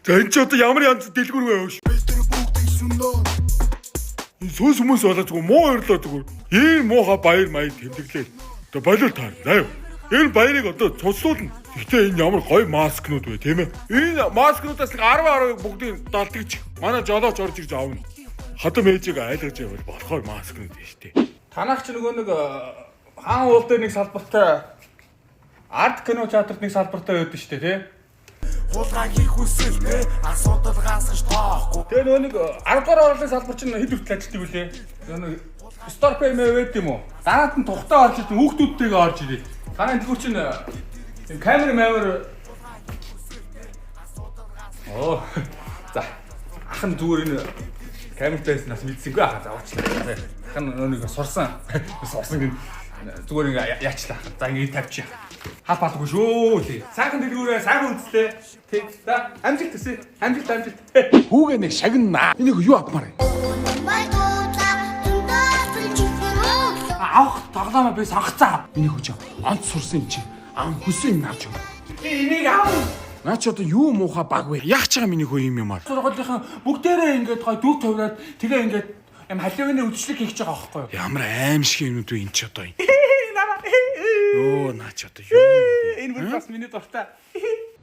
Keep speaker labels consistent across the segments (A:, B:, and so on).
A: За энэ ч одоо ямар янз дэлгүүр вэ өөш. Сүнс хүмүүс болоод зүгээр муу өрлөө зүгээр. Энэ муухай баяр маяг тэмдэглээ. Одоо болоо таар. Заяа. Энэ баярыг одоо цуцлуулна. Гэхдээ энэ ямар гоё маскнууд вэ тийм ээ. Энэ маскнуудаас 10 бүгдийг далдаг ч. Манай жолооч орж ирж аавна. Хадам ээжийг айлгаж явал болохоор маскнууд биш тий.
B: Танах ч нөгөө нэг хаан уул дээр нэг салбартай арт кино театрт нэг салбартай байдаг шүү дээ тий.
C: Хулгай хийх хүсэлтэй асуудал гасгаж тоохгүй.
B: Тэгээ нөгөө нэг 10 дугаар орлын салбар чинь хэд хүртэл ажилладаг вүлээ. Нөгөө Старпэй мэвэд юм уу? Дараад нь тухтаа орж ирсэн хүүхдүүдтэйгээ орж ирээ. Танай дэлгүүр чинь камер мавер оо за ахын зүгээр энэ камертайс нас мэдсэнгүй ахаа заавчлаа. Ахын нэг сурсан гин зүгээр ингээ яачлаа. За ингээ тавьчих. Хал балгүй шүү тий. Сайхан дэлгүүрээ сайхан үзлээ. Тий. За амжилт төсөө. Амжилт.
A: Хүүгээ нэг шагнаа. Энийг юу авмаар вэ?
B: Авах тоглоомоо би сонгоцоо.
A: Миний хүч онц сурсан юм чи. Ам хүсэн юм авч.
B: Энийг аав.
A: Наа чи одоо юу муухай баг вэ? Яах чагаа миний хөө юм юмар.
B: Сургуулийн бүгдээрээ ингээд гой дүр төврээд тэгээ ингээд юм халивны үдшилэг хийж байгаа байхгүй юу?
A: Ямар аимшиг юмнууд вэ энэ ч одоо. Йоо наа чи одоо юу юм бэ?
B: Энэ бүр бас миний дуртай.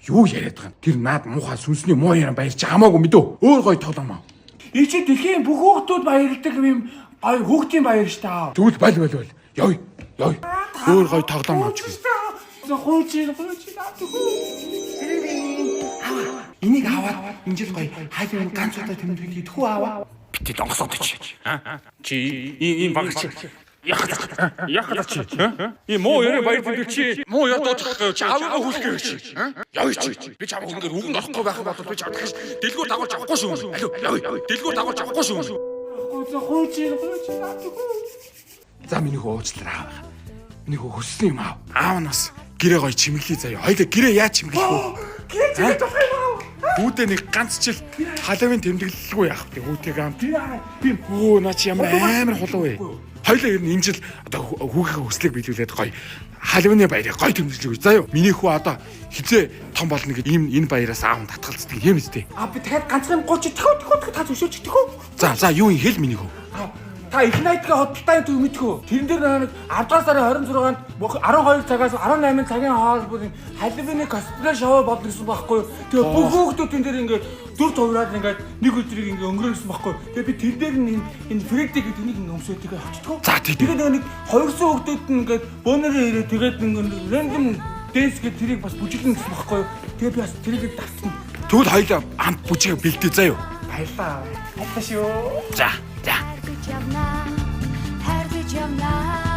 A: Юу яриад байгаа юм? Тэр наад муухай сүнсний муу яран баярч хамаагүй мэдөө. Өөр гоё тоглоом аа.
B: Ий чи дэлхийн бүх хүүхдүүд баярлдаг юм гоё хүүхдийн баяр ш таа.
A: Тэгвэл бол. Ёй. Өөр гоё тоглоом авч гээ.
B: Хуучин авах. Энийг аваад энэ жил гоё халивны ганц удаа тэмдэглэе тхүү аваа.
A: Битээ донгосоод чи. Чи ийм багч. Яхад чи. И муу ярэ баяр тэмдэг чи. Муу ядаад чи аваа хүлгээ чи. Ёй чи. Би чамаа хөнгөр үгэн орохгүй байх бодвол би чамд гэж дэлгүүр дагуулж авахгүй шүү. Алуу. Дэлгүүр дагуулж авахгүй шүү.
B: Хуучин.
A: За миний хөөцлөрөө. Миний хөссөн юм аа. Аавнаас гэрээ гоё чимэглэе заяа. Хоёлаа гэрээ яа чимэглэх вэ?
B: Гэрээ чимэглэх болох юм аа.
A: Хүүдээ нэг ганц чил халавын тэмдэглэлгүй яах вэ? Хүүтэйгээ хамт. Би өө наа чи ямар амар хулуу вэ? Хоёлаа ер нь энэ жил одоо хүүхийнхээ хүслийг биелүүлээд гоё халавны баярыг гоё тэмдэглэе. Заяа. Миний хүү одоо хизээ том болно гэж энэ баяраас аав татгалцдаг юм зү.
B: Би дахиад ганцхан 30 тхөө та зөвшөөрч тхөө.
A: За юу юм хэл миний хүү.
B: Та их найтгаа хөдөлтааны төв мэдхүү. Тэрэн дээр нэг 10 дугаар сарын 26-нд 12 цагаас 18 цагийн хоол бүр халивны косплей шоу болно гэсэн байхгүй юу. Тэгээ бүх хүүхдүүд энэ дээр ингээд дүр тувраад ингээд нэг өдрийг ингээд өнгөрөөсөн байхгүй юу. Тэгээ би тэр дээр нь энэ Фреддиг тэнийг ингээд өмсөө тэгээ очтгоо.
A: За
B: тэгээ нэг 200 хүүхдүүд нь ингээд бөөнөрөө ирээ тэгээд ингээд рэндом дэнс гэдэг тэрийг бас бүжиглэн гэсэн байхгүй юу. Тэгээ би бас тэрийг дасна.
A: Тэгвэл хоёлаа хамт бүжигээ бэлдээ заяа.
B: Баярлаа. Баярлаа шүү.
A: За.
D: Her gece yanlar